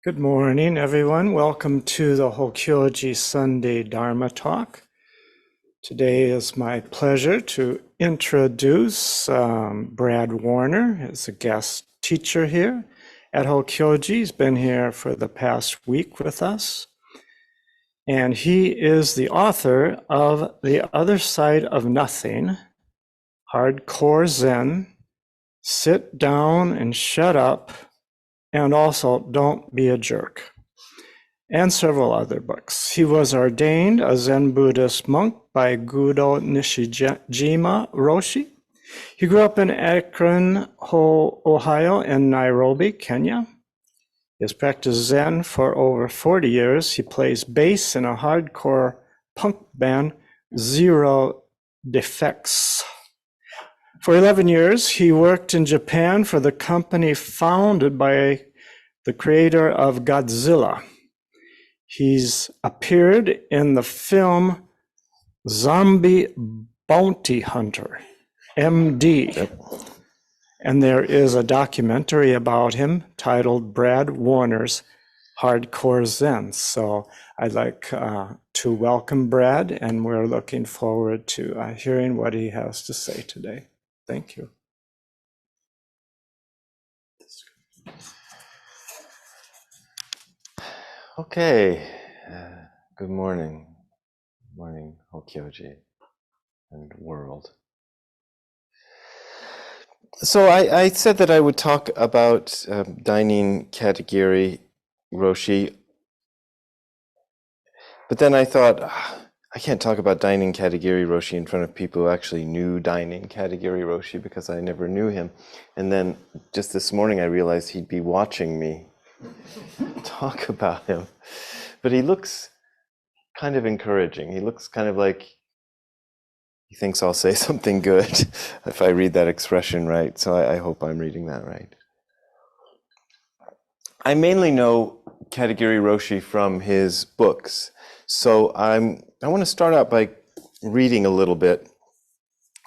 Good morning, everyone. Welcome to the Hokyoji Sunday Dharma Talk. Today is my pleasure to introduce Brad Warner as a guest teacher here at Hokyoji. He's been here for the past week with us. And he is the author of The Other Side of Nothing, Hardcore Zen, Sit Down and Shut Up, and also Don't Be a Jerk, and several other books. He was ordained a Zen Buddhist monk by Gudo Nishijima Roshi. He grew up in Akron, Ohio, and Nairobi, Kenya. He has practiced Zen for over 40 years. He plays bass in a hardcore punk band, Zero Defex. For 11 years, he worked in Japan for the company founded by the creator of Godzilla. He's appeared in the film Zombie Bounty Hunter M.D. And there is a documentary about him titled Brad Warner's Hardcore Zen. So I'd like to welcome Brad, and we're looking forward to hearing what he has to say today. Thank you. Okay, good morning. Good morning, Hokyoji and world. So I said that I would talk about Dainin Katagiri Roshi, but then I thought, I can't talk about Dainin Katagiri Roshi in front of people who actually knew Dainin Katagiri Roshi because I never knew him. And then just this morning I realized he'd be watching me talk about him. But he looks kind of encouraging. He looks kind of like he thinks I'll say something good if I read that expression right. So I hope I'm reading that right. I mainly know Katagiri Roshi from his books. So I want to start out by reading a little bit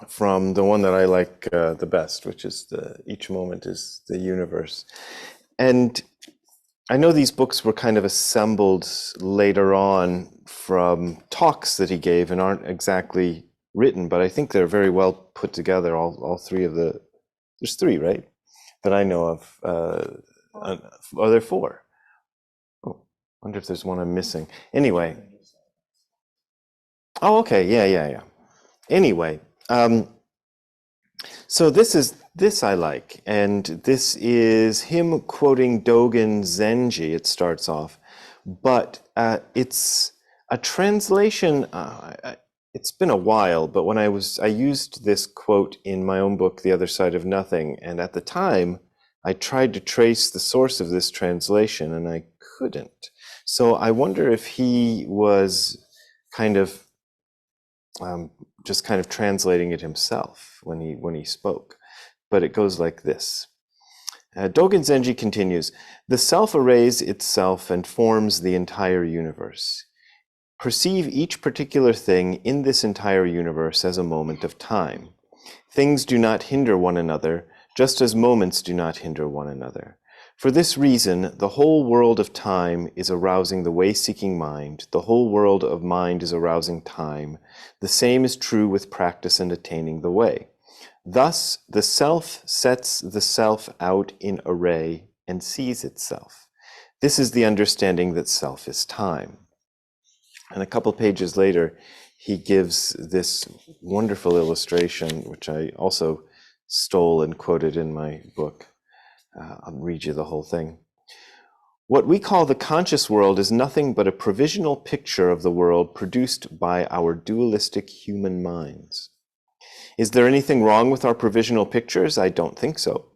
from the one that I like the best, which is Each Moment is the Universe. And I know these books were kind of assembled later on from talks that he gave and aren't exactly written, but I think they're very well put together, all three of there's three, right? That I know of. Are there four? Oh, wonder if there's one I'm missing. Anyway. Oh, okay, yeah. Anyway, so this I like, and this is him quoting Dogen Zenji. It starts off, but it's a translation. It's been a while, but when I used this quote in my own book, The Other Side of Nothing, and at the time I tried to trace the source of this translation, and I couldn't. So I wonder if he was kind of just kind of translating it himself when he spoke. But it goes like this. Dogen Zenji continues, the self arrays itself and forms the entire universe. Perceive each particular thing in this entire universe as a moment of time. Things do not hinder one another, just as moments do not hinder one another. For this reason, the whole world of time is arousing the way-seeking mind. The whole world of mind is arousing time. The same is true with practice and attaining the way. Thus, the self sets the self out in array and sees itself. This is the understanding that self is time. And a couple pages later, he gives this wonderful illustration, which I also stole and quoted in my book. I'll read you the whole thing. What we call the conscious world is nothing but a provisional picture of the world produced by our dualistic human minds. Is there anything wrong with our provisional pictures? I don't think so.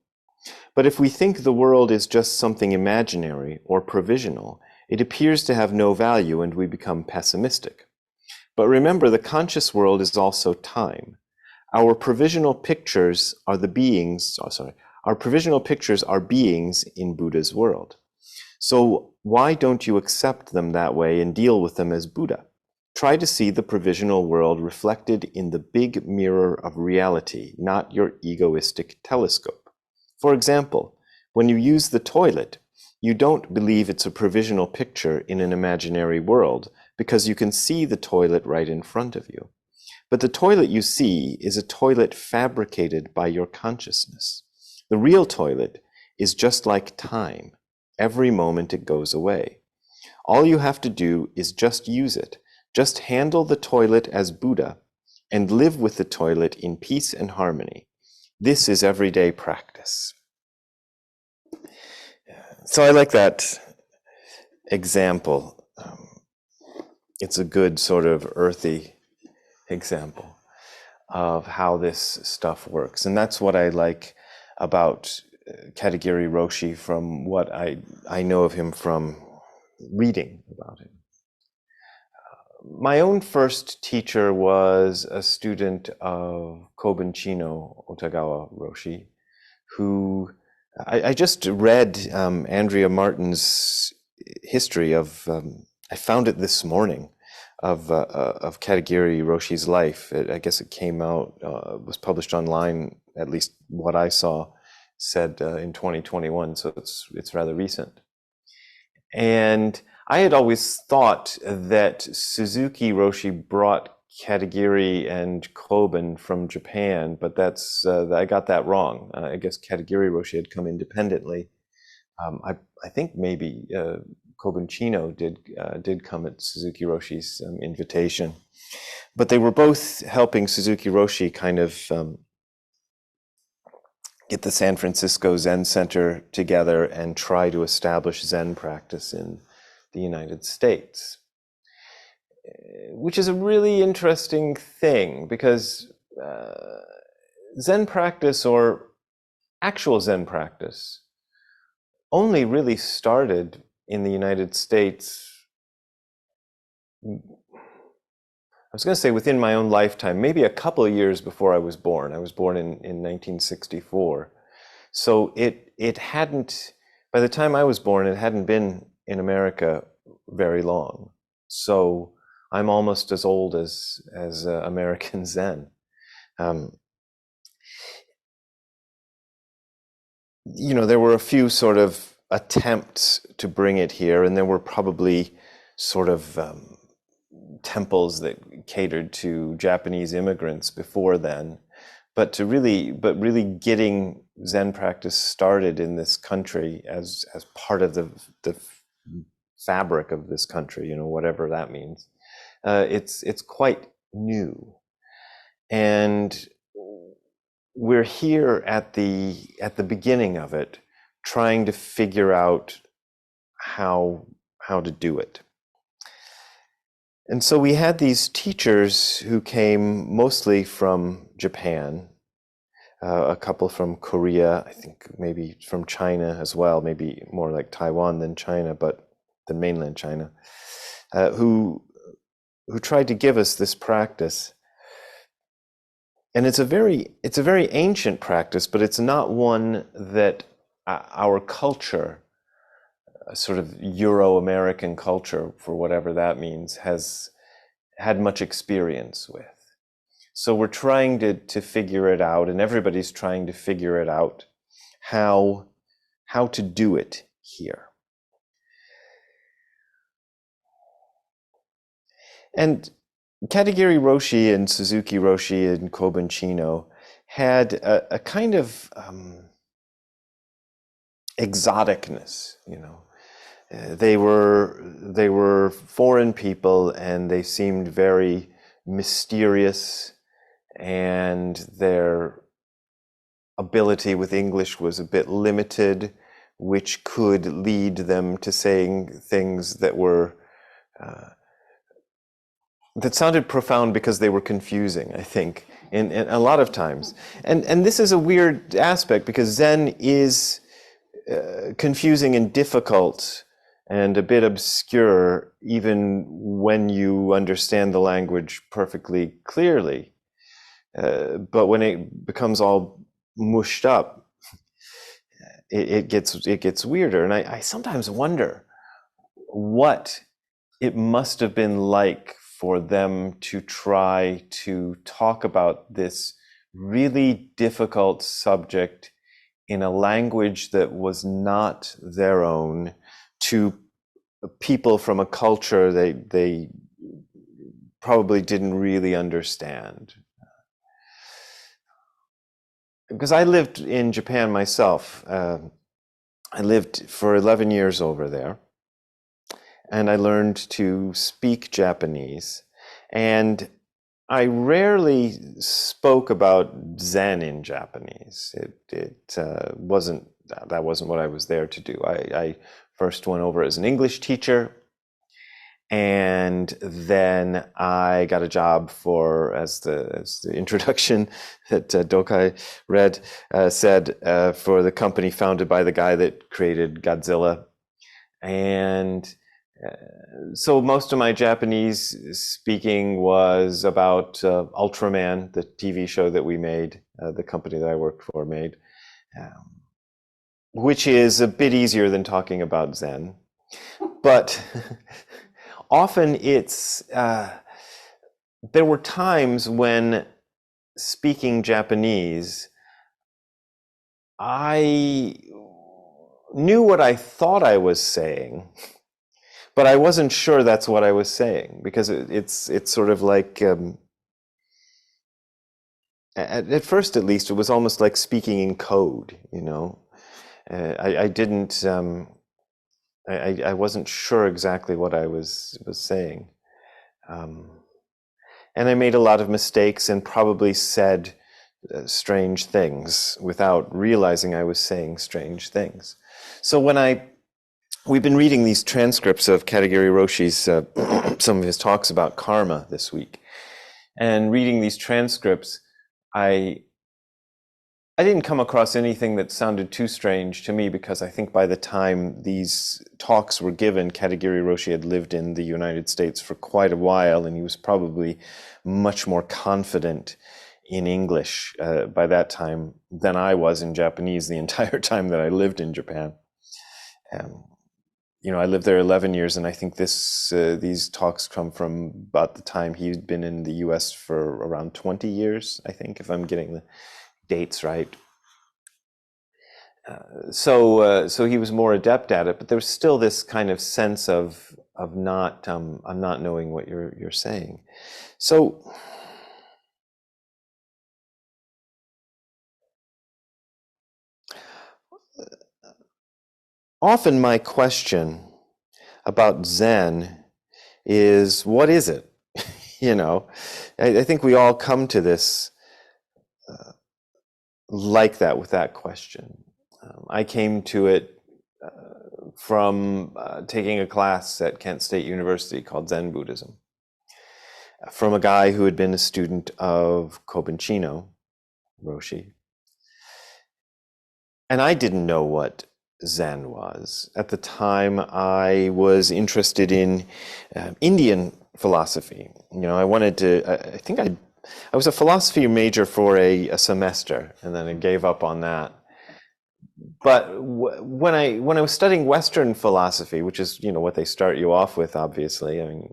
But if we think the world is just something imaginary or provisional, it appears to have no value and we become pessimistic. But remember, the conscious world is also time. Our provisional pictures are beings in Buddha's world. So why don't you accept them that way and deal with them as Buddha? Try to see the provisional world reflected in the big mirror of reality, not your egoistic telescope. For example, when you use the toilet, you don't believe it's a provisional picture in an imaginary world because you can see the toilet right in front of you. But the toilet you see is a toilet fabricated by your consciousness. The real toilet is just like time. Every moment it goes away. All you have to do is just use it. Just handle the toilet as Buddha and live with the toilet in peace and harmony. This is everyday practice. So I like that example. It's a good sort of earthy example of how this stuff works. And that's what I like about Katagiri Roshi from what I know of him from reading about him. My own first teacher was a student of Kobun Chino Otagawa Roshi, who I just read Andrea Martin's history of, I found it this morning, of Katagiri Roshi's life. I guess it came out, was published online, at least what I saw, said in 2021, so it's rather recent. And I had always thought that Suzuki Roshi brought Katagiri and Kobun from Japan, but that's I got that wrong. I guess Katagiri Roshi had come independently. I think maybe Kobun Chino did come at Suzuki Roshi's invitation, but they were both helping Suzuki Roshi kind of get the San Francisco Zen Center together and try to establish Zen practice in the United States, which is a really interesting thing because Zen practice, or actual Zen practice, only really started in the United States, I was going to say within my own lifetime, maybe a couple of years before I was born. I was born in 1964. So it hadn't, by the time I was born, it hadn't been in America very long. So I'm almost as old as American Zen. There were a few sort of attempts to bring it here, and there were probably sort of temples that catered to Japanese immigrants before then, but really getting Zen practice started in this country as part of the fabric of this country, whatever that means. It's quite new, and we're here at the beginning of it, trying to figure out how to do it. And so we had these teachers who came mostly from Japan, a couple from Korea, I think maybe from China as well, maybe more like Taiwan than China, but than mainland China, who tried to give us this practice. And it's a very ancient practice, but it's not one that our culture, sort of Euro-American culture, for whatever that means, has had much experience with. So we're trying to figure it out, and everybody's trying to figure it out, how to do it here. And Katagiri Roshi and Suzuki Roshi and Kobun Chino had a kind of exoticness, They were foreign people, and they seemed very mysterious, and their ability with English was a bit limited, which could lead them to saying things that were that sounded profound because they were confusing, I think, in a lot of times. And this is a weird aspect because Zen is confusing and difficult and a bit obscure, even when you understand the language perfectly clearly. But when it becomes all mushed up, it gets weirder. And I sometimes wonder what it must have been like for them to try to talk about this really difficult subject in a language that was not their own to people from a culture they probably didn't really understand. Because I lived in Japan myself. I lived for 11 years over there, and I learned to speak Japanese. And I rarely spoke about Zen in Japanese. That wasn't what I was there to do. I first went over as an English teacher, and then I got a job as the introduction that Dokai read said, for the company founded by the guy that created Godzilla. And so most of my Japanese speaking was about Ultraman, the TV show that we made, the company that I worked for made, which is a bit easier than talking about Zen. But often there were times when speaking Japanese, I knew what I thought I was saying, but I wasn't sure that's what I was saying, because it's sort of like, at first at least, it was almost like speaking in code, you know. I didn't, I wasn't sure exactly what I was saying. And I made a lot of mistakes and probably said strange things without realizing I was saying strange things. So we've been reading these transcripts of Katagiri Roshi's, some of his talks about karma this week. And reading these transcripts, I didn't come across anything that sounded too strange to me, because I think by the time these talks were given, Katagiri Roshi had lived in the United States for quite a while, and he was probably much more confident in English by that time than I was in Japanese the entire time that I lived in Japan. You know, I lived there 11 years, and I think these talks come from about the time he'd been in the US for around 20 years, I think, if I'm getting the dates right. So he was more adept at it, but there was still this kind of sense of not I'm not knowing what you're saying. So often my question about Zen is, what is it? You know, I think we all come to this like that, with that question. I came to it from taking a class at Kent State University called Zen Buddhism, from a guy who had been a student of Kobanchino Roshi. And I didn't know what Zen was. At the time, I was interested in Indian philosophy. You know, I wanted to, I think I was a philosophy major for a semester, and then I gave up on that. But when I was studying Western philosophy, which is, you know, what they start you off with, obviously, I mean,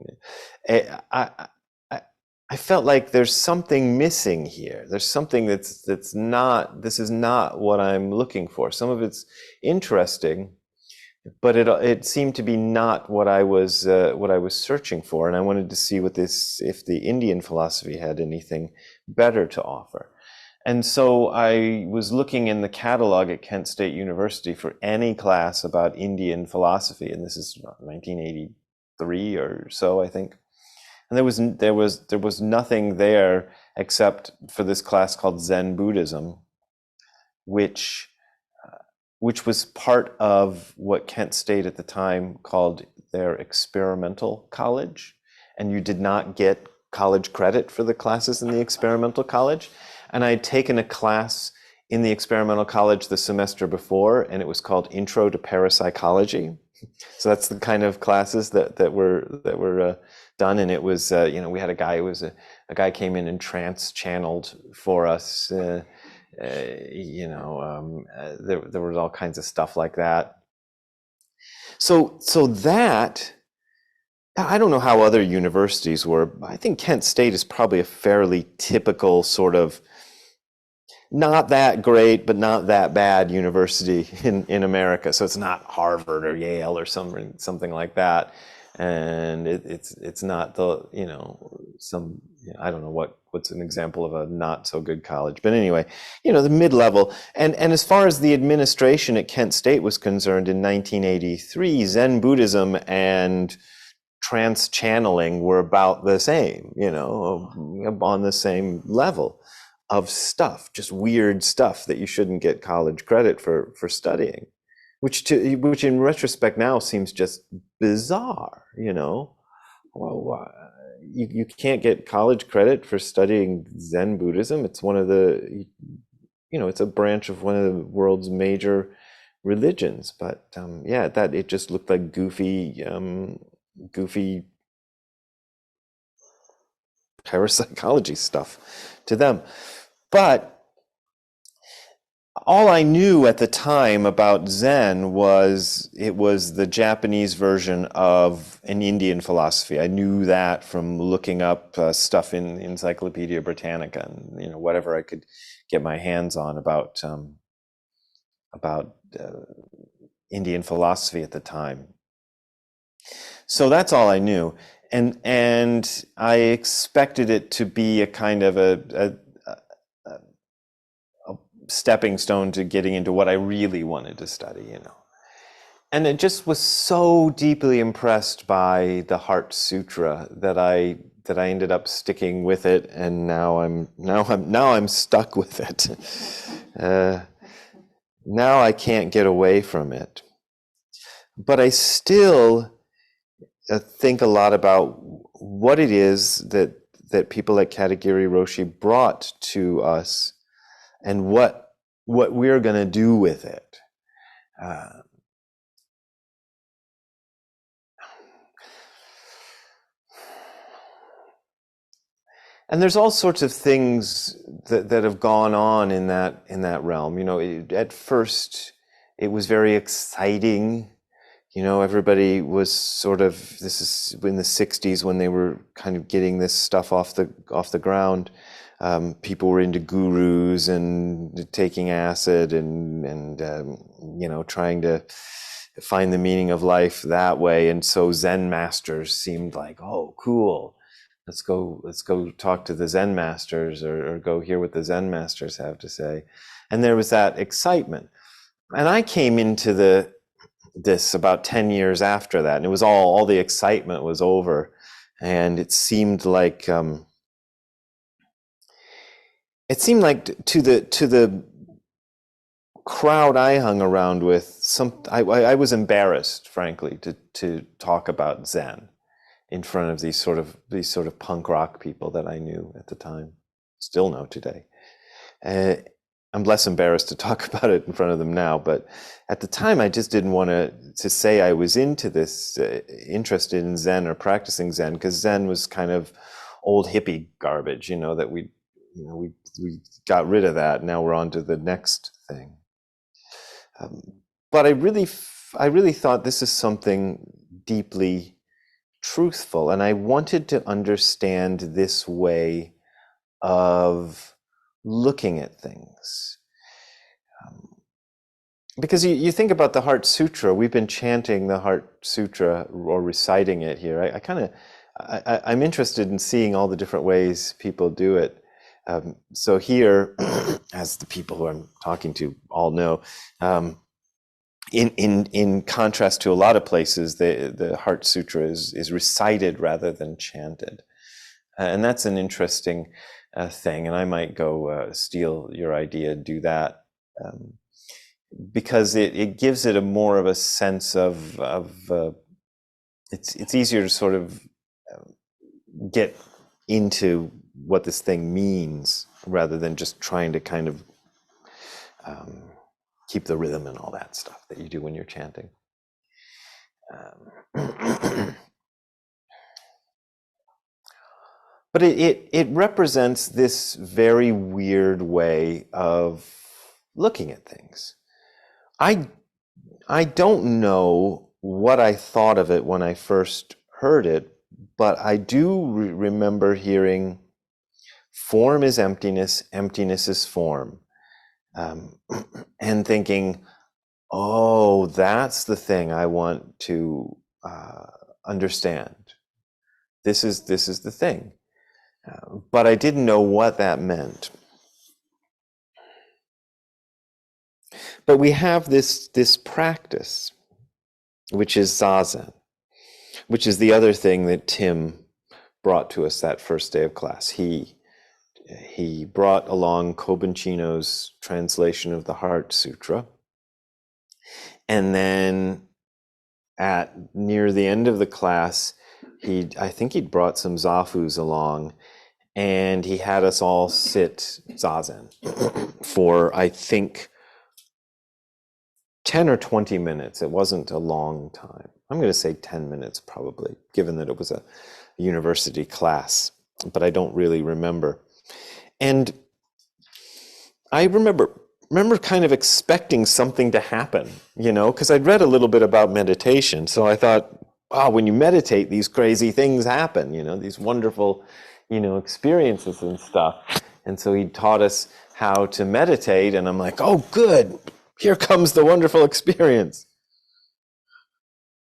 I felt like there's something missing here. There's something that's not. This is not what I'm looking for. Some of it's interesting, but it seemed to be not what I was searching for, and I wanted to see if the Indian philosophy had anything better to offer. And so I was looking in the catalog at Kent State University for any class about Indian philosophy, and this is 1983 or so, I think. And there was nothing there except for this class called Zen Buddhism, which was part of what Kent State at the time called their experimental college, and you did not get college credit for the classes in the experimental college. And I had taken a class in the experimental college the semester before, and it was called Intro to Parapsychology. So that's the kind of classes that were done. And it was, you know, we had a guy a guy came in and trance channeled for us. You know, there was all kinds of stuff like that. So that, I don't know how other universities were. I think Kent State is probably a fairly typical sort of not that great, but not that bad university in America. So it's not Harvard or Yale or something like that. And it's not the, some, I don't know what's an example of a not so good college. But anyway, the mid-level. And as far as the administration at Kent State was concerned in 1983, Zen Buddhism and trance channeling were about the same, on the same level of stuff, just weird stuff that you shouldn't get college credit for studying, which in retrospect now seems just bizarre, Well, you can't get college credit for studying Zen Buddhism. It's one of the, it's a branch of one of the world's major religions. But that it just looked like goofy parapsychology stuff to them. But all I knew at the time about Zen was it was the Japanese version of an Indian philosophy. I knew that from looking up stuff in Encyclopedia Britannica and whatever I could get my hands on about Indian philosophy at the time. So that's all I knew, and I expected it to be a kind of a stepping stone to getting into what I really wanted to study, And it just was so deeply impressed by the Heart Sutra that I ended up sticking with it, and now I'm stuck with it. Now I can't get away from it. But I still think a lot about what it is that people like Katagiri Roshi brought to us, and what we're going to do with it. And there's all sorts of things that have gone on in that realm. At first it was very exciting. Everybody was sort of, this is in the 60s when they were kind of getting this stuff off the ground. People were into gurus and taking acid and trying to find the meaning of life that way. And so Zen masters seemed like, oh, cool. Let's go talk to the Zen masters or go hear what the Zen masters have to say. And there was that excitement. And I came into this about 10 years after that, and it was all the excitement was over, and it seemed like to the crowd I hung around with, I was embarrassed, frankly, to talk about Zen in front of these sort of punk rock people that I knew at the time, still know today. I'm less embarrassed to talk about it in front of them now, but at the time I just didn't want to say I was into this, interested in Zen or practicing Zen, because Zen was kind of old hippie garbage, that we got rid of that. Now we're on to the next thing. But I really thought this is something deeply truthful, and I wanted to understand this way of looking at things. Because you think about the Heart Sutra, we've been chanting the Heart Sutra or reciting it here. I'm interested in seeing all the different ways people do it. So here, as the people who I'm talking to all know, in contrast to a lot of places, the Heart Sutra is recited rather than chanted. And that's an interesting thing, and I might go steal your idea and do that, because it gives it a more of a sense of it's easier to sort of get into what this thing means rather than just trying to kind of keep the rhythm and all that stuff that you do when you're chanting. But it represents this very weird way of looking at things. I don't know what I thought of it when I first heard it, but I do remember hearing form is emptiness, emptiness is form. and thinking, oh, that's the thing I want to understand. This is the thing. But I didn't know what that meant. But we have this practice, which is Zazen, which is the other thing that Tim brought to us that first day of class. He brought along Kobanchino's translation of the Heart Sutra. And then at near the end of the class, I think he'd brought some Zafus along, and he had us all sit Zazen for, I think, 10 or 20 minutes. It wasn't a long time. I'm going to say 10 minutes probably, given that it was a university class, but I don't really remember. And I remember kind of expecting something to happen, because I'd read a little bit about meditation. So I thought, wow, when you meditate, these crazy things happen, these wonderful, experiences and stuff. And so he taught us how to meditate, and I'm like, oh, good. Here comes the wonderful experience.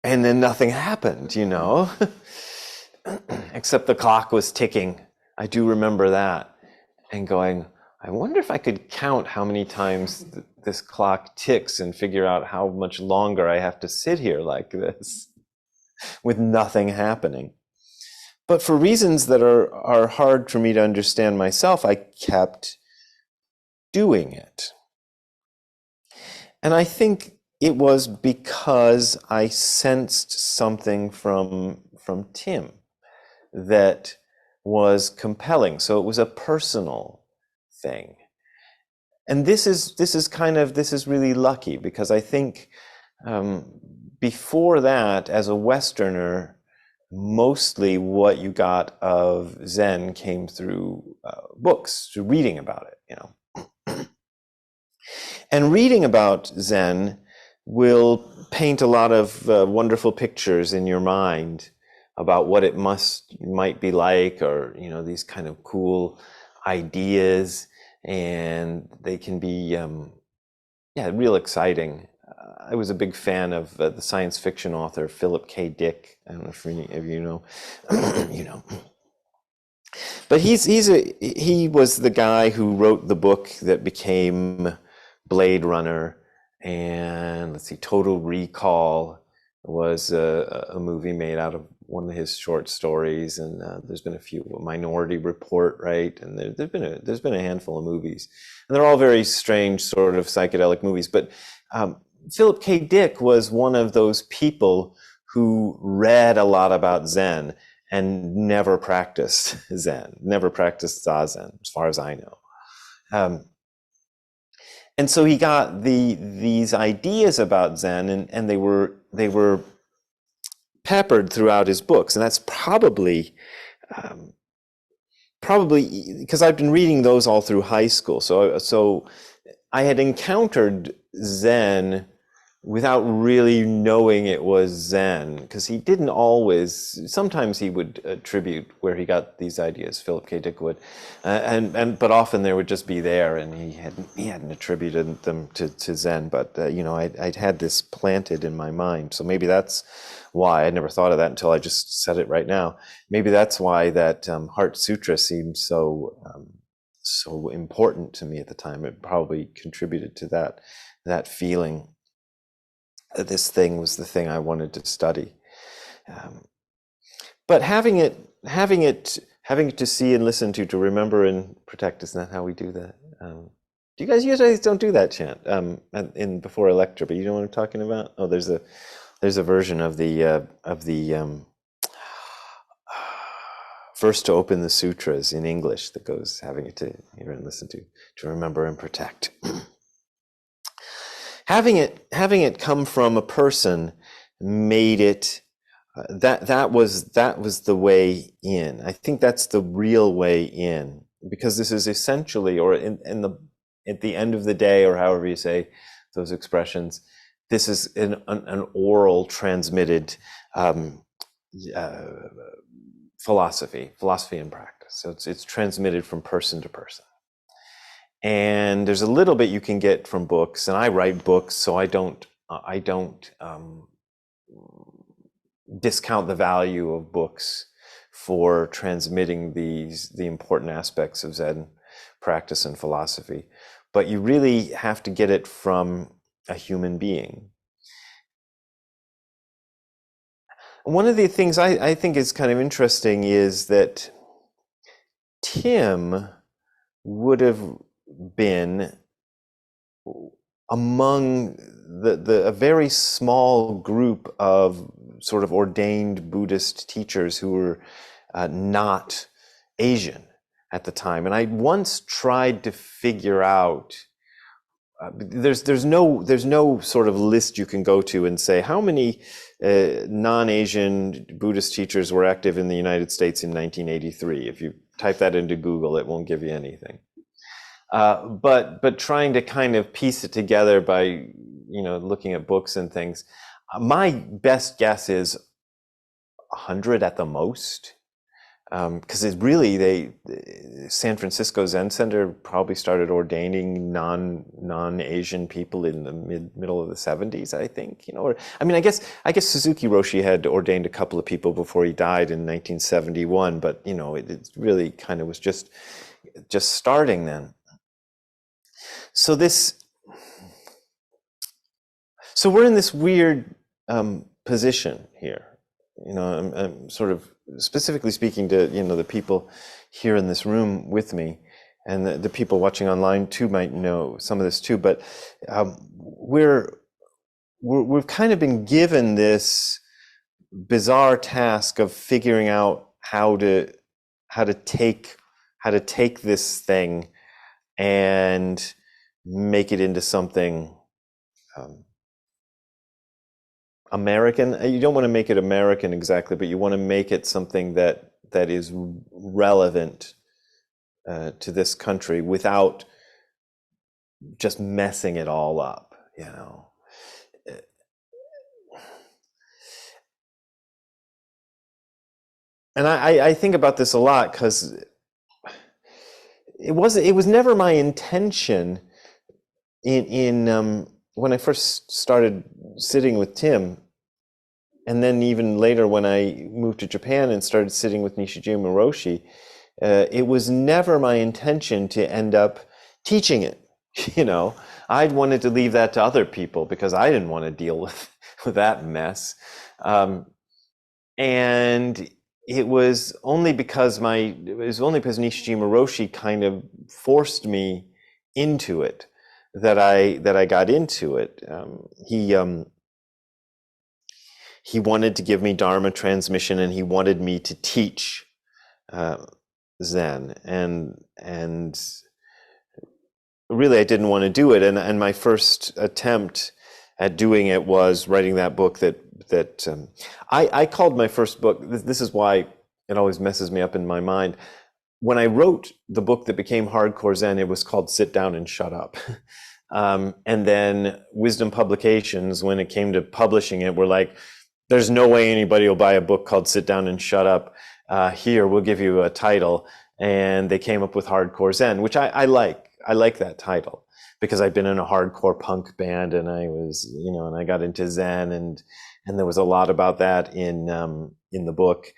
And then nothing happened, except the clock was ticking. I do remember that, and going, I wonder if I could count how many times this clock ticks and figure out how much longer I have to sit here like this with nothing happening. But for reasons that are hard for me to understand myself, I kept doing it. And I think it was because I sensed something from Tim that was compelling. So it was a personal thing. And this is really lucky, because I think before that, as a Westerner, mostly what you got of Zen came through books, through reading about it, And reading about Zen will paint a lot of wonderful pictures in your mind about what it might be like, or these kind of cool ideas, and they can be real exciting. I was a big fan of the science fiction author Philip K. Dick. I don't know if any of you know, But he was the guy who wrote the book that became Blade Runner, and Total Recall was a movie made out of one of his short stories, and there's been a few, Minority Report, right? And there's been a handful of movies, and they're all very strange sort of psychedelic movies. But Philip K. Dick was one of those people who read a lot about Zen and never practiced Zen, never practiced Zazen, as far as I know. And so he got these ideas about Zen, and they were peppered throughout his books. And that's probably because I've been reading those all through high school. So I had encountered Zen without really knowing it was Zen, because he didn't always. Sometimes he would attribute where he got these ideas, Philip K. Dick would, but often they would just be there, and he hadn't attributed them to Zen. But I'd had this planted in my mind, so maybe that's why. I'd never thought of that until I just said it right now. Maybe that's why that Heart Sutra seemed so important to me at the time. It probably contributed to that feeling. This thing was the thing I wanted to study, but having it to see and listen to remember and protect, isn't that how we do that? Do you guys usually don't do that chant before a lecture? But you know what I'm talking about? Oh, there's a version of the first to open the sutras in English that goes having it to hear and listen to remember and protect. Having it come from a person made it that was the way in. I think that's the real way in, because this is essentially, or at the end of the day, or however you say those expressions, this is an oral transmitted philosophy and practice. So it's transmitted from person to person. And there's a little bit you can get from books, and I write books, so I don't discount the value of books for transmitting the important aspects of Zen practice and philosophy. But you really have to get it from a human being. One of the things I think is kind of interesting is that Tim would have been among a very small group of sort of ordained Buddhist teachers who were not Asian at the time. And I once tried to figure out, there's no sort of list you can go to and say how many non-Asian Buddhist teachers were active in the United States in 1983. If you type that into Google, it won't give you anything. But trying to kind of piece it together by, looking at books and things, my best guess is 100 at the most. Because it's really, San Francisco Zen Center probably started ordaining non-Asian people in the middle of the 70s, I think. I guess Suzuki Roshi had ordained a couple of people before he died in 1971, but it really kind of was just starting then. So we're in this weird position here. I'm sort of specifically speaking to the people here in this room with me, and the people watching online too might know some of this too. But we've kind of been given this bizarre task of figuring out how to take this thing and make it into something American. You don't want to make it American exactly, but you want to make it something that is relevant to this country without just messing it all up, And I think about this a lot because it was never my intention in when I first started sitting with Tim, and then even later when I moved to Japan and started sitting with Nishijima Roshi, it was never my intention to end up teaching it. I'd wanted to leave that to other people because I didn't want to deal with that mess. And it was only because Nishijima Roshi kind of forced me into it that I got into it. He wanted to give me Dharma transmission, and he wanted me to teach Zen, and really I didn't want to do it. And my first attempt at doing it was writing that book that I called my first book. This is why it always messes me up in my mind. When I wrote the book that became Hardcore Zen, it was called Sit Down and Shut Up. And then Wisdom Publications, when it came to publishing it, were like, there's no way anybody will buy a book called Sit Down and Shut Up. Here, we'll give you a title. And they came up with Hardcore Zen, which I like. I like that title because I've been in a hardcore punk band, and I was, and I got into Zen, and there was a lot about that in the book.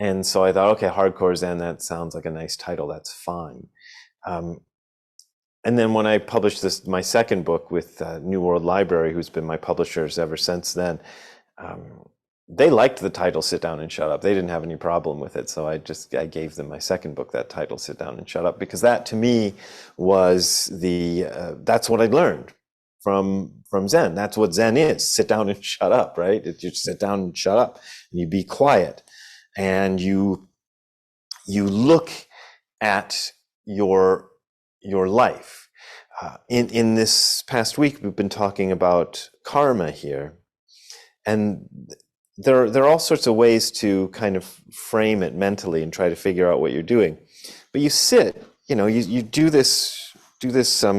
And so I thought, okay, Hardcore Zen, that sounds like a nice title. That's fine. And then when I published my second book with New World Library, who's been my publishers ever since then, they liked the title Sit Down and Shut Up. They didn't have any problem with it. So I gave them my second book that title, Sit Down and Shut Up, because that to me was that's what I learned from Zen. That's what Zen is. Sit down and shut up, right? You sit down and shut up, and you be quiet, and you look at your life. In this past week, we've been talking about karma here, and there are all sorts of ways to kind of frame it mentally and try to figure out what you're doing. But you sit, you do this. Nishijima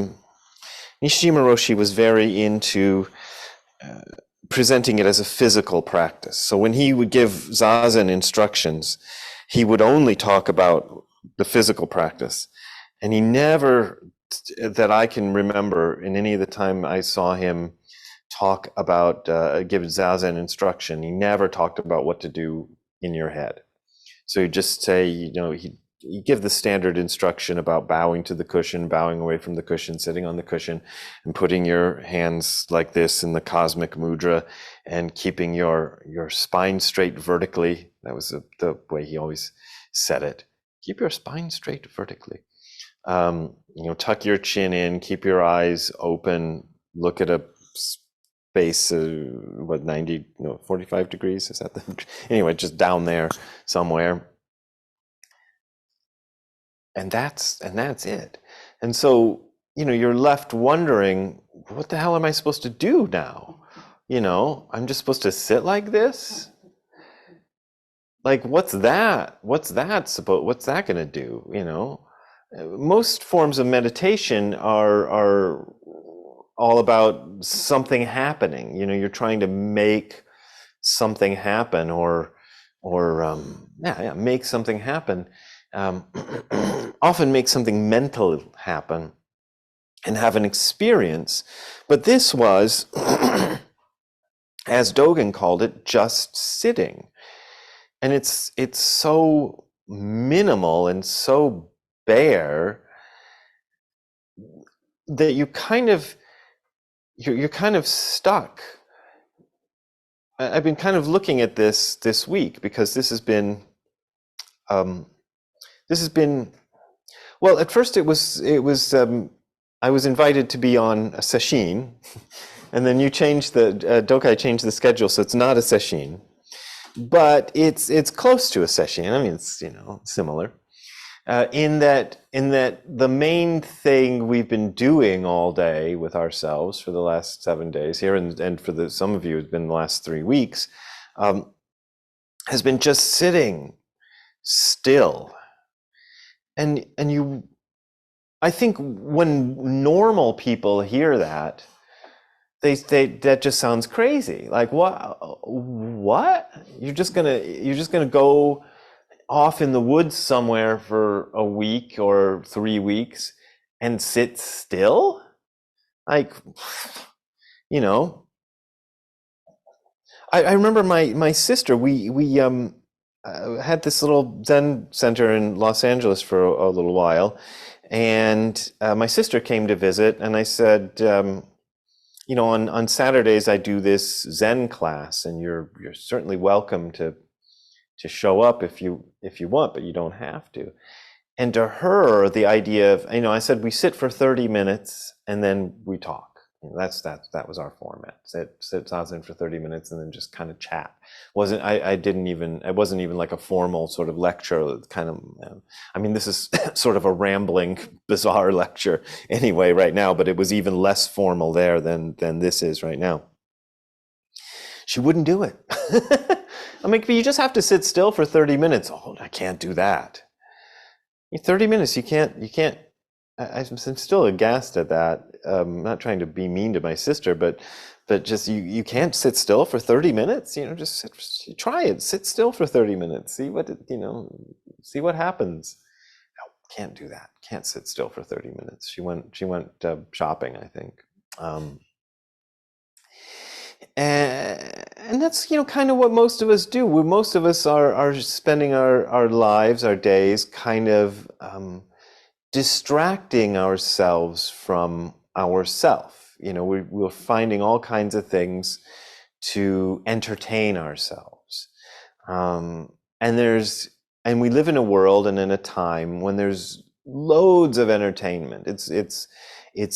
Roshi was very into presenting it as a physical practice. So when he would give Zazen instructions, he would only talk about the physical practice, and he never that I can remember in any of the time I saw him talk about give Zazen instruction. He never talked about what to do in your head. So he'd just say, he'd give the standard instruction about bowing to the cushion, bowing away from the cushion, sitting on the cushion, and putting your hands like this in the cosmic mudra, and keeping your spine straight vertically. That was the way he always said it. Keep your spine straight vertically. Tuck your chin in, keep your eyes open, look at a space, 45 degrees? Is that anyway, just down there somewhere. And that's it. And so, you're left wondering, what the hell am I supposed to do now? I'm just supposed to sit like this? Like, what's that going to do? Most forms of meditation are all about something happening. You're trying to make something happen, or make something happen. Often make something mental happen and have an experience. But this was, as Dogen called it, just sitting. And it's so minimal and so bare that you're kind of stuck. I've been kind of looking at this week, because this has been well, at first it was I was invited to be on a sesshin, and then you changed Dokai changed the schedule, so it's not a sesshin, but it's close to a sesshin. I mean, it's similar. In that the main thing we've been doing all day with ourselves for the last 7 days here, and for some of you it's been the last 3 weeks, has been just sitting still. And I think when normal people hear that, they that just sounds crazy. Like, what? You're just gonna go off in the woods somewhere for a week or 3 weeks and sit still? Like, I remember my sister, we had this little Zen center in Los Angeles for a little while, and my sister came to visit, and I said, on Saturdays I do this Zen class, and you're certainly welcome to show up if you want, but you don't have to. And to her, the idea of, I said, we sit for 30 minutes and then we talk. That was our format. Sit zazen for 30 minutes and then just kind of chat. It wasn't even like a formal sort of lecture. Kind of, this is sort of a rambling, bizarre lecture anyway right now, but it was even less formal there than this is right now. She wouldn't do it. But you just have to sit still for 30 minutes. Oh, I can't do that. 30 minutes, you can't. I'm still aghast at that. I'm not trying to be mean to my sister, but just you can't sit still for 30 minutes. Just try it. Sit still for 30 minutes. See what happens. No, can't do that. Can't sit still for 30 minutes. She went shopping, I think. And that's kind of what most of us do. Most of us are spending our lives, our days, kind of distracting ourselves from ourself. We're finding all kinds of things to entertain ourselves, and we live in a world and in a time when there's loads of entertainment. It's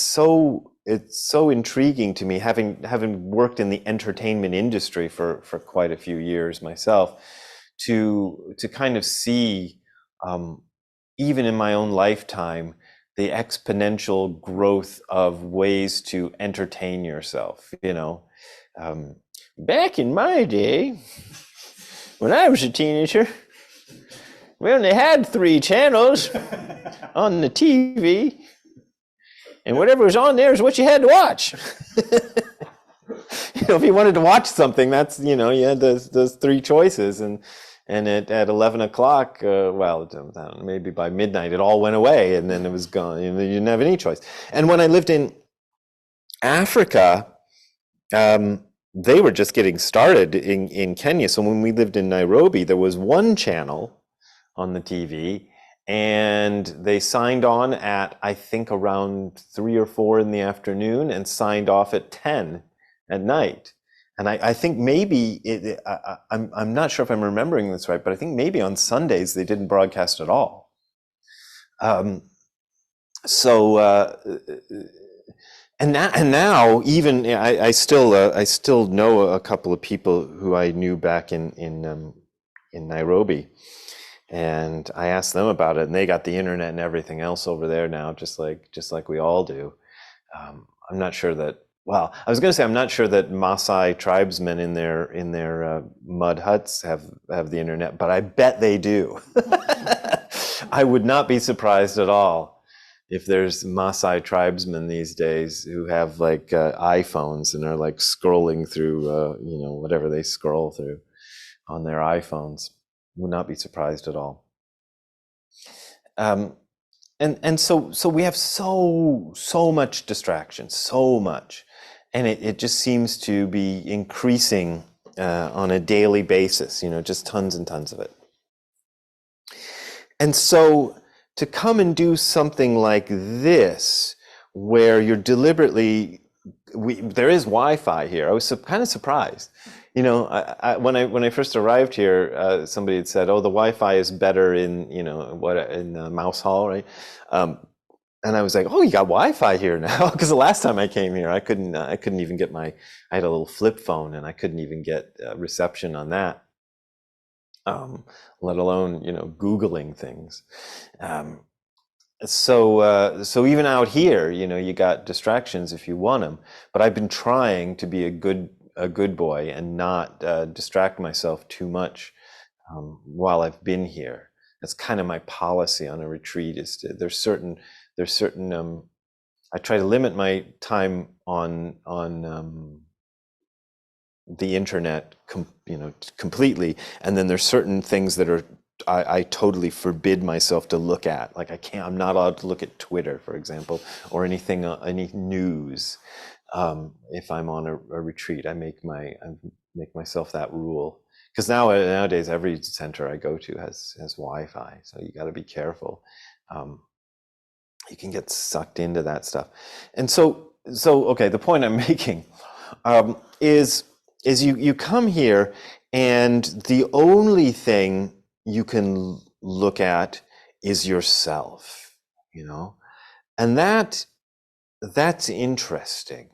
so intriguing to me, having worked in the entertainment industry for quite a few years myself, to kind of see, even in my own lifetime, the exponential growth of ways to entertain yourself. Back in my day, when I was a teenager, we only had 3 channels on the TV. And whatever was on there is what you had to watch. If you wanted to watch something, that's, you had those 3 choices. And And at 11 o'clock, well, I don't know, maybe by midnight, it all went away, and then it was gone. You didn't have any choice. And when I lived in Africa, they were just getting started in Kenya. So when we lived in Nairobi, there was one channel on the TV, and they signed on at, I think, around 3 or 4 in the afternoon and signed off at 10 at night. And I think maybe, I'm not sure if I'm remembering this right, but I think maybe on Sundays they didn't broadcast at all. And now even I still know a couple of people who I knew back in Nairobi, and I asked them about it, and they got the internet and everything else over there now, just like we all do. I'm not sure that. Well, I was going to say I'm not sure that Maasai tribesmen in their mud huts have the internet, but I bet they do. I would not be surprised at all if there's Maasai tribesmen these days who have like iPhones and are like scrolling through, whatever they scroll through on their iPhones. Would not be surprised at all. And so we have so much distraction, so much, and it just seems to be increasing on a daily basis. Just tons and tons of it. And so to come and do something like this, where you're deliberately, there is Wi-Fi here. I was kind of surprised. When I first arrived here, somebody had said, "Oh, the Wi-Fi is better in Mouse Hall, right?" And I was like, "Oh, you got Wi-Fi here now?" Because the last time I came here, I couldn't even get I had a little flip phone, and I couldn't even get reception on that. Let alone Googling things. So even out here, you got distractions if you want them. But I've been trying to be a good boy and not distract myself too much while I've been here. That's kind of my policy on a retreat. There's certain I try to limit my time on the internet completely, and then there's certain things that I totally forbid myself to look at. Like I'm not allowed to look at Twitter, for example, or any news. If I'm on a retreat, I make myself that rule, because nowadays every center I go to has Wi-Fi, so you got to be careful. You can get sucked into that stuff. And so okay, the point I'm making is you come here, and the only thing you can look at is yourself, and that's interesting.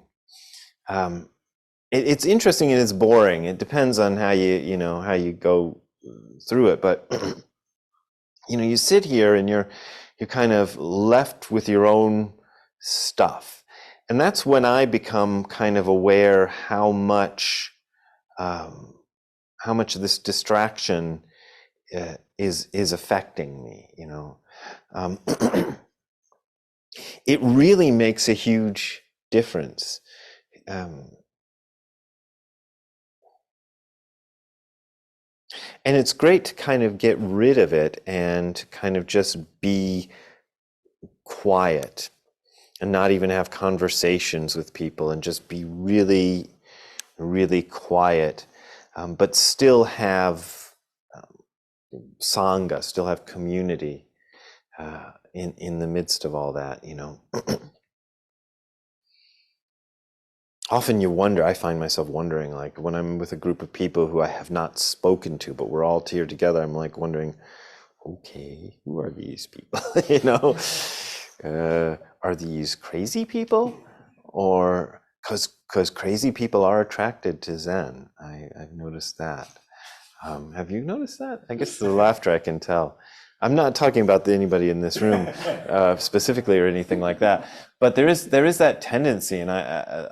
It's interesting and it's boring. It depends on how you go through it, but you sit here and you're kind of left with your own stuff, and that's when I become kind of aware how much this distraction is affecting me. It really makes a huge difference. And it's great to kind of get rid of it and kind of just be quiet and not even have conversations with people, and just be really, really quiet, but still have sangha, still have community in the midst of all that, Often I find myself wondering, like when I'm with a group of people who I have not spoken to, but we're all here together, I'm like wondering, okay, who are these people? Are these crazy people? Or because crazy people are attracted to Zen. I've noticed that. Have you noticed that? I guess the laughter I can tell. I'm not talking about anybody in this room specifically or anything like that, but there is that tendency, and I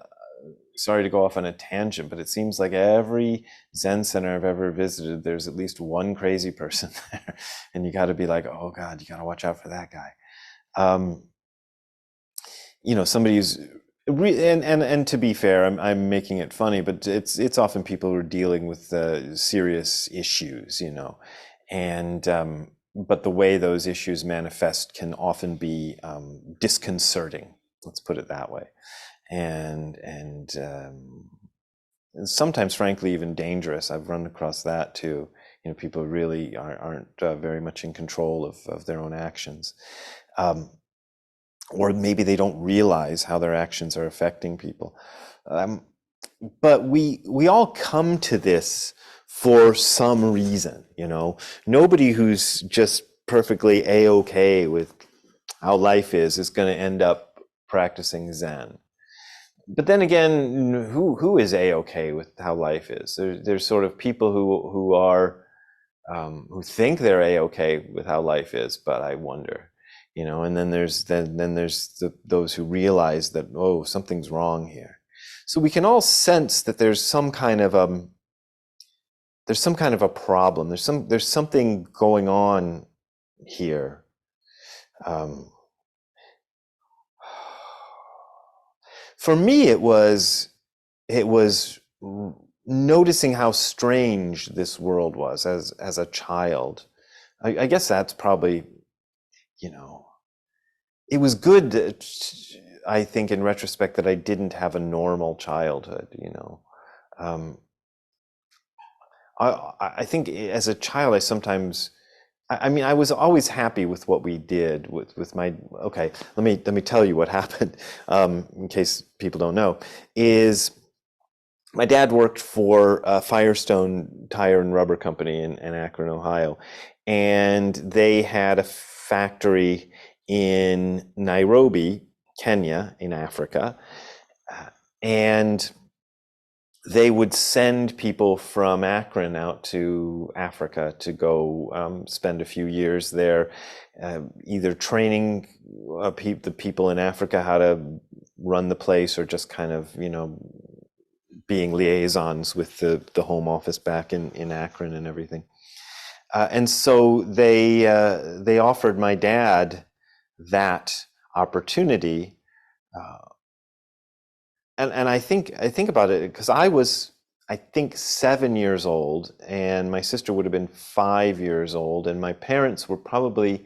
sorry to go off on a tangent, but it seems like every Zen center I've ever visited, there's at least one crazy person there, and you got to be like, oh God, you got to watch out for that guy. Somebody who's And to be fair, I'm making it funny, but it's often people who are dealing with serious issues, you know, and but the way those issues manifest can often be disconcerting. Let's put it that way, and sometimes, frankly, even dangerous. I've run across that too. You know, people really aren't very much in control of their own actions. Or maybe they don't realize how their actions are affecting people. But we all come to this for some reason, you know. Nobody who's just perfectly a-okay with how life is going to end up practicing Zen. But then again, who is a-okay with how life is? There's sort of people who are who think they're a-okay with how life is, but I wonder, you know. And then there's those who realize that, oh, something's wrong here. So we can all sense that there's some kind of a problem. There's something going on here. For me, it was noticing how strange this world was as a child. I guess that's probably, you know, it was good, I think, in retrospect, that I didn't have a normal childhood, you know. I think as a child, I mean, I was always happy with what we did with my, okay, let me tell you what happened, in case people don't know, is my dad worked for Firestone Tire and Rubber Company in Akron, Ohio, and they had a factory in Nairobi, Kenya, in Africa, and they would send people from Akron out to Africa to go spend a few years there, either training the people in Africa how to run the place, or just kind of, you know, being liaisons with the home office back in Akron and everything. And so they offered my dad that opportunity. And I think about it, because I was, I think, 7 years old, and my sister would have been 5 years old, and my parents were probably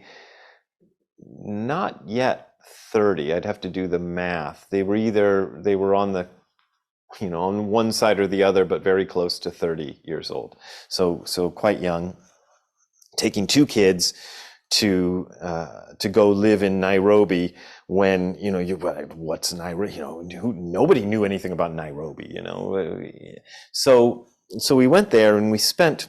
not yet 30. I'd have to do the math. They were on the, you know, on one side or the other, but very close to 30 years old. So quite young, taking two kids to go live in Nairobi, when, you know, what's Nairobi? You know, nobody knew anything about Nairobi, you know. So we went there, and we spent,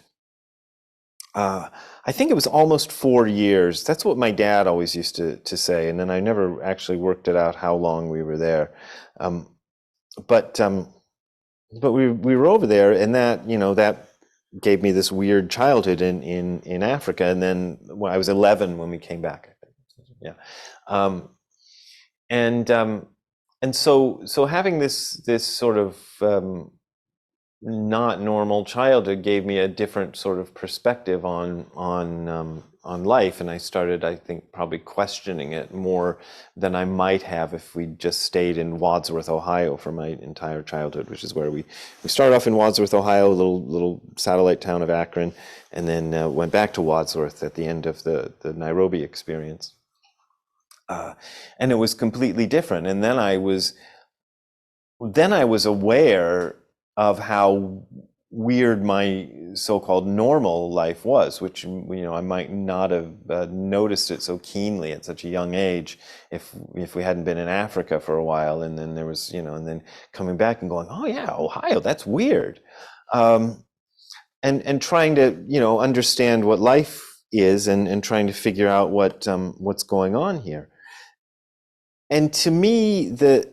I think it was almost 4 years. That's what my dad always used to say. And then I never actually worked it out how long we were there. But we were over there, and that, you know, that gave me this weird childhood in Africa. And then when I was 11 when we came back, I think. Yeah. And so having this sort of not normal childhood gave me a different sort of perspective on life, and I started, I think, probably questioning it more than I might have if we just stayed in Wadsworth, Ohio for my entire childhood, which is where we started off in Wadsworth, Ohio, a little satellite town of Akron, and then went back to Wadsworth at the end of the Nairobi experience. And it was completely different. And then I was aware of how weird my so-called normal life was, which, you know, I might not have noticed it so keenly at such a young age if we hadn't been in Africa for a while. And then there was, you know, and then coming back and going, oh yeah, Ohio, that's weird. And trying to, you know, understand what life is, and trying to figure out what's going on here. And to me, the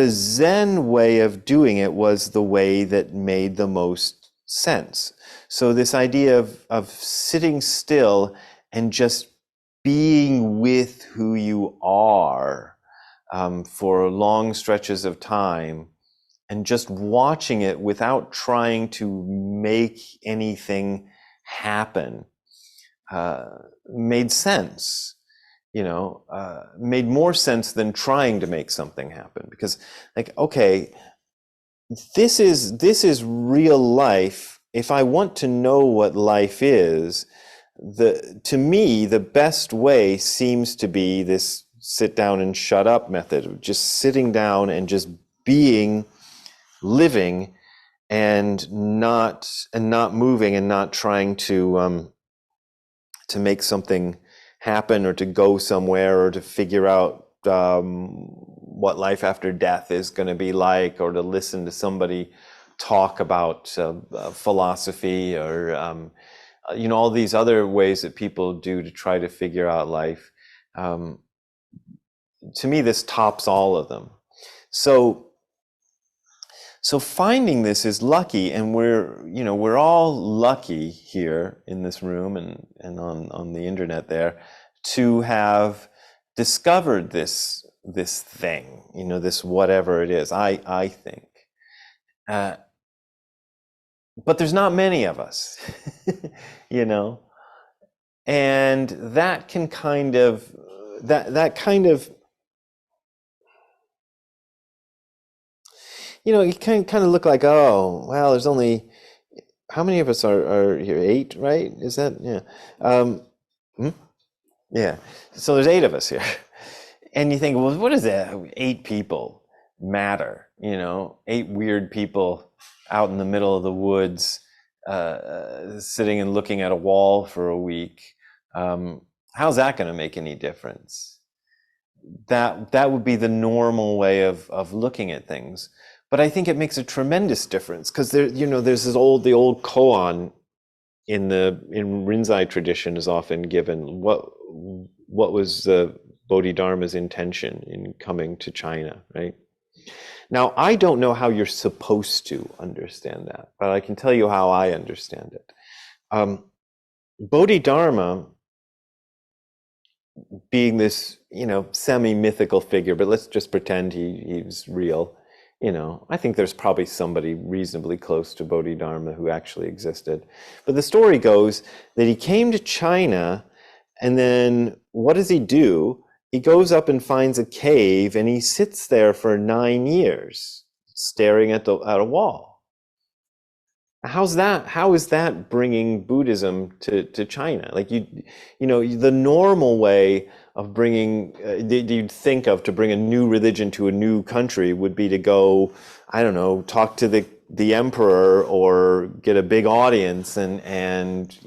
Zen way of doing it was the way that made the most sense. So this idea of sitting still and just being with who you are for long stretches of time, and just watching it without trying to make anything happen made sense. made more sense than trying to make something happen. Because, like, okay, this is real life. If I want to know what life is, to me, the best way seems to be this sit down and shut up method of just sitting down and just being, living, and not moving, and not trying to make something happen, or to go somewhere, or to figure out what life after death is going to be like, or to listen to somebody talk about philosophy, or all these other ways that people do to try to figure out life. To me, this tops all of them. So finding this is lucky, and we're all lucky here in this room and on the internet there to have discovered this thing, this whatever it is. I think, but there's not many of us, and that can kind of you kind of look like, oh, well, there's only, how many of us are here? 8, right? Is that, yeah. Yeah. So there's 8 of us here. And you think, well, what does that 8 people matter? 8 weird people out in the middle of the woods, sitting and looking at a wall for a week. How's that going to make any difference? That would be the normal way of looking at things. But I think it makes a tremendous difference, because there's the old koan in Rinzai tradition is often given. What was the Bodhidharma's intention in coming to China, right? Now, I don't know how you're supposed to understand that, but I can tell you how I understand it. Bodhidharma, being this, semi-mythical figure, but let's just pretend he's real. I think there's probably somebody reasonably close to Bodhidharma who actually existed. But the story goes that he came to China, and then what does he do? He goes up and finds a cave, and he sits there for 9 years, staring at a wall. How is that bringing Buddhism to China? Like, the normal way of bringing, you'd think of to bring a new religion to a new country would be to go, I don't know, talk to the emperor, or get a big audience and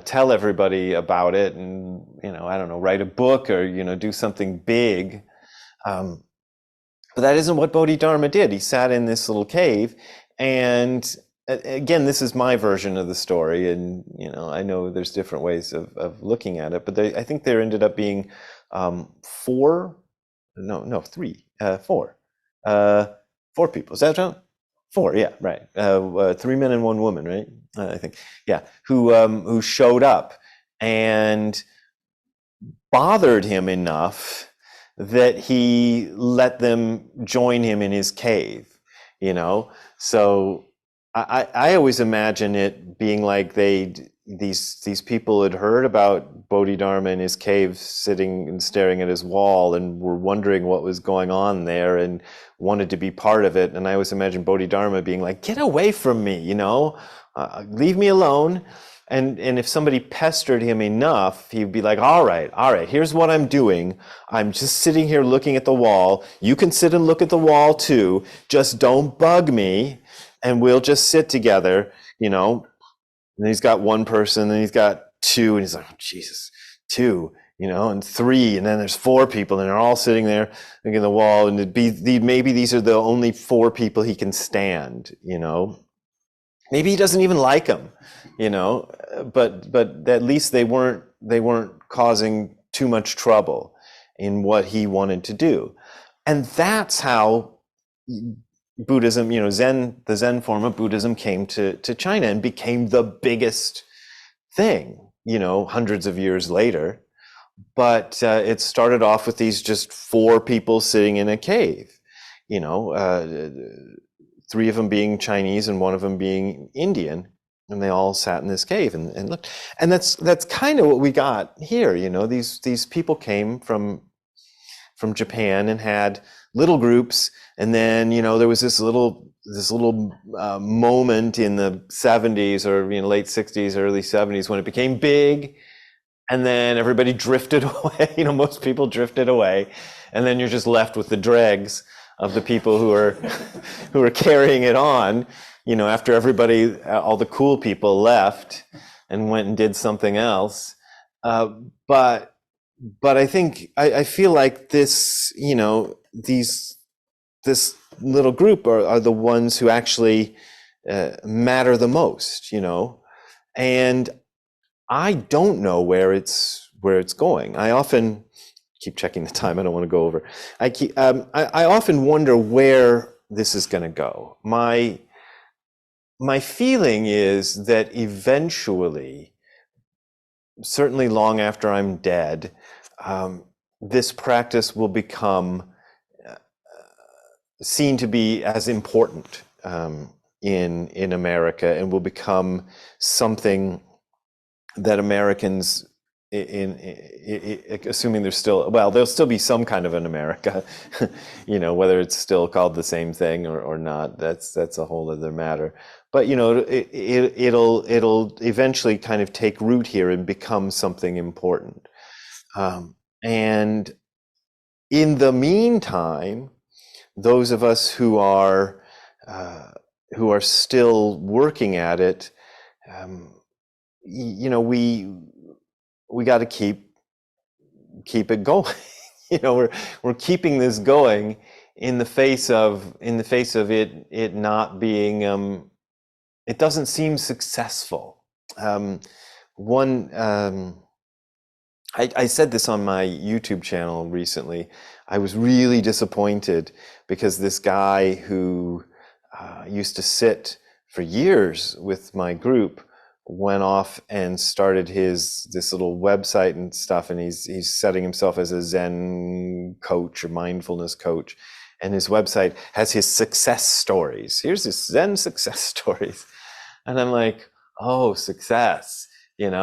tell everybody about it, and I don't know, write a book, or do something big. But that isn't what Bodhidharma did. He sat in this little cave, and again, this is my version of the story, and I know there's different ways of looking at it, but I think there ended up being 4 people. Is that right? 4, yeah, right. 3 men and 1 woman, right? I think, yeah, who showed up and bothered him enough that he let them join him in his cave. So I always imagine it being like these people had heard about Bodhidharma in his cave, sitting and staring at his wall, and were wondering what was going on there and wanted to be part of it. And I always imagine Bodhidharma being like, "Get away from me, leave me alone." And if somebody pestered him enough, he'd be like, all right, here's what I'm doing. I'm just sitting here looking at the wall. You can sit and look at the wall too. Just don't bug me, and we'll just sit together, And he's got 1 person, and he's got 2, and he's like, oh, Jesus, 2, and 3, and then there's 4 people, and they're all sitting there looking at the wall, and maybe these are the only 4 people he can stand, Maybe he doesn't even like them, but at least they weren't causing too much trouble in what he wanted to do. And that's how Buddhism, the Zen form of Buddhism came to China and became the biggest thing, hundreds of years later. But it started off with these just 4 people sitting in a cave, 3 of them being Chinese and 1 of them being Indian. And they all sat in this cave and looked. And that's kind of what we got here. These people came from Japan and had little groups, and then there was this little moment in the 70s or late 60s, early 70s when it became big, and then everybody drifted away. Most people drifted away, and then you're just left with the dregs of the people who are carrying it on. After everybody, all the cool people left and went and did something else. But I think I feel like this little group are the ones who actually matter the most, and I don't know where it's going. I often keep checking the time. I don't want to go over. I often wonder where this is going to go. My feeling is that eventually, certainly long after I'm dead, this practice will become seen to be as important in America, and will become something that Americans, assuming there's still, there'll still be some kind of an America, whether it's still called the same thing or not, that's a whole other matter. But it'll eventually kind of take root here and become something important. And in the meantime, those of us who are still working at it, we got to keep it going. We're keeping this going in the face of it not being. It doesn't seem successful. I said this on my YouTube channel recently. I was really disappointed because this guy who used to sit for years with my group went off and started this little website and stuff, and he's setting himself as a Zen coach or mindfulness coach, and his website has his success stories. Here's his Zen success stories, and I'm like, oh, success, yeah,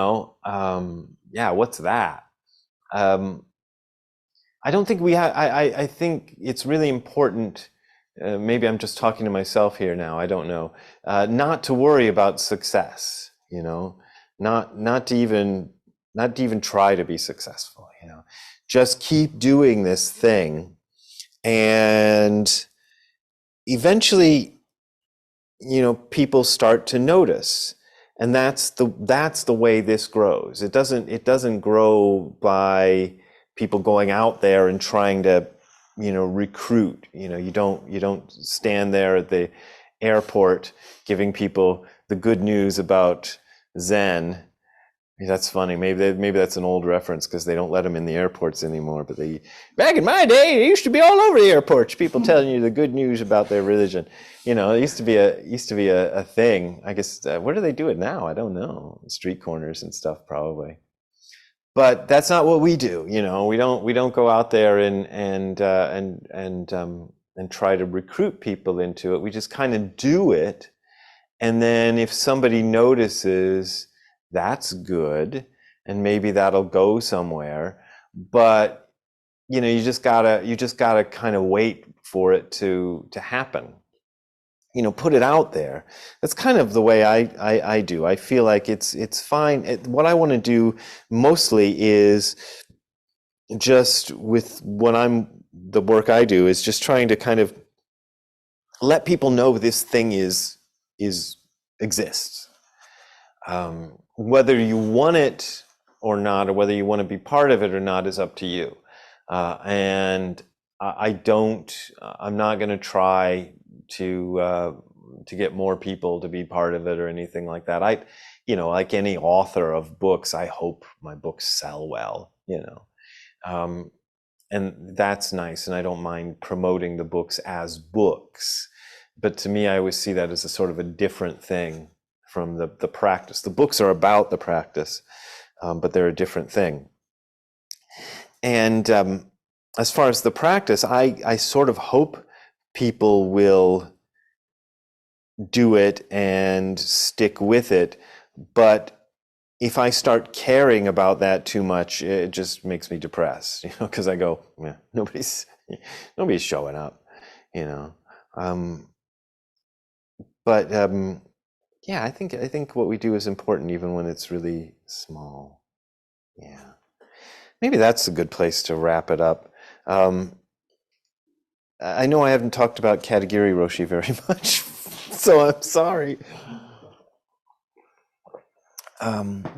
what's that? I don't think I think it's really important. Maybe I'm just talking to myself here now. I don't know. Not to worry about success. Not to even try to be successful. Just keep doing this thing, and eventually, people start to notice. And that's the way this grows. It doesn't grow by people going out there and trying to, recruit. You don't stand there at the airport giving people the good news about Zen. That's funny. Maybe that's an old reference because they don't let them in the airports anymore. But back in my day, it used to be all over the airports. People telling you the good news about their religion. It used to be a thing. I guess where do they do it now? I don't know. Street corners and stuff probably. But that's not what we do. We don't go out there and try to recruit people into it. We just kind of do it, and then if somebody notices, that's good, and maybe that'll go somewhere. But you just gotta kind of wait for it to happen. Put it out there. That's kind of the way I do. I feel like it's fine. What I want to do mostly is just with the work I do is just trying to kind of let people know this thing exists. Whether you want it or not, or whether you want to be part of it or not, is up to you. And I'm not going to try to get more people to be part of it or anything like that. Like any author of books, I hope my books sell well, and that's nice. And I don't mind promoting the books as books, but to me, I always see that as a sort of a different thing from the practice. The books are about the practice, but they're a different thing. And as far as the practice, I sort of hope people will do it and stick with it. But if I start caring about that too much, it just makes me depressed, because I go, yeah, nobody's showing up, But yeah, I think what we do is important, even when it's really small. Yeah, maybe that's a good place to wrap it up. I know I haven't talked about Katagiri Roshi very much, so I'm sorry.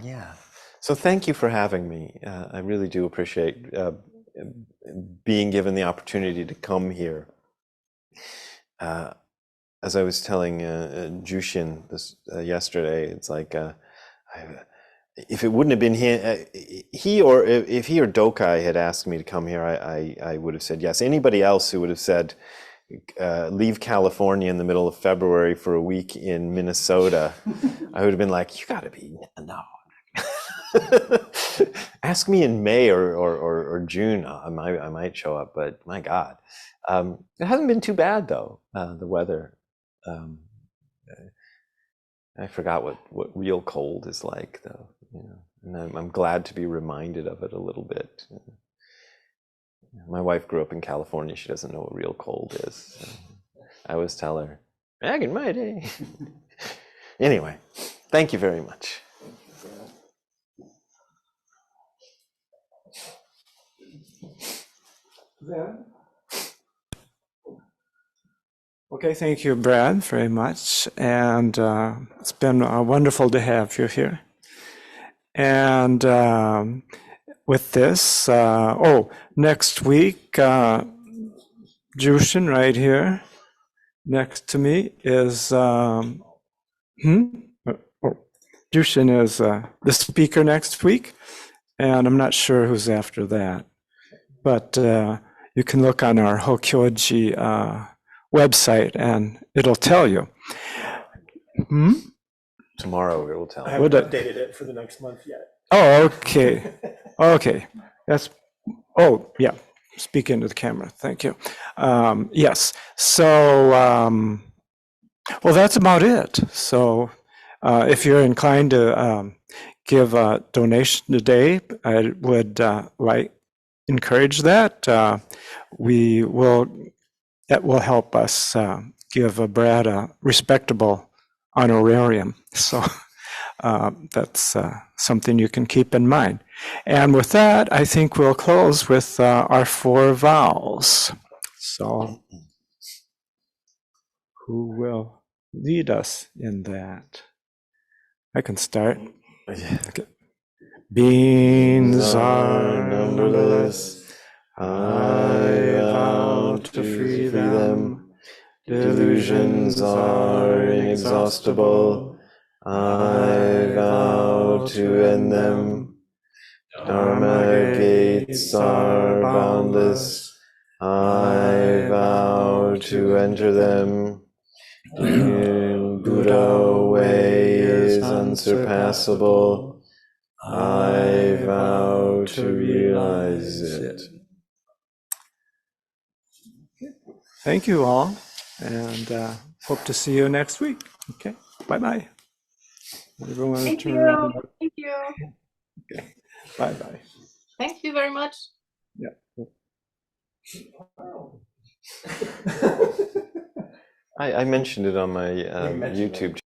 Yeah. So thank you for having me. I really do appreciate being given the opportunity to come here. As I was telling Jushin this yesterday, it's like if it wouldn't have been if he or Dokai had asked me to come here, I would have said yes. Anybody else who would have said leave California in the middle of February for a week in Minnesota, I would have been like, you got to be no. Ask me in May or June, I might show up, but my God, it hasn't been too bad though. The weather, I forgot what real cold is like though, and I'm glad to be reminded of it a little bit. My wife grew up in California; she doesn't know what real cold is. So I always tell her, back in my day. Anyway, thank you very much. Okay, thank you, Brad, very much. And it's been wonderful to have you here. And with this, next week, Jushin right here next to me is, Jushin is the speaker next week, and I'm not sure who's after that. But you can look on our Hokyoji website and it'll tell you. Tomorrow it will tell. I haven't updated it for the next month yet. Oh, okay. Okay. Yeah. Speak into the camera. Thank you. Yes. So, well, that's about it. So if you're inclined to give a donation today, I would encourage that. That will help us give Brad a respectable honorarium. So that's something you can keep in mind. And with that, I think we'll close with our 4 vows. So who will lead us in that? I can start. Okay. Beings are numberless. I vow to free them. Delusions are inexhaustible. I vow to end them. Dharma gates are boundless. I vow to enter them. Buddha way is unsurpassable. I vow to realize it. Thank you all, and hope to see you next week. Okay, bye-bye. Everyone, Thank you. Thank you. Okay, bye-bye. Thank you very much. Yeah. I mentioned it on my YouTube channel.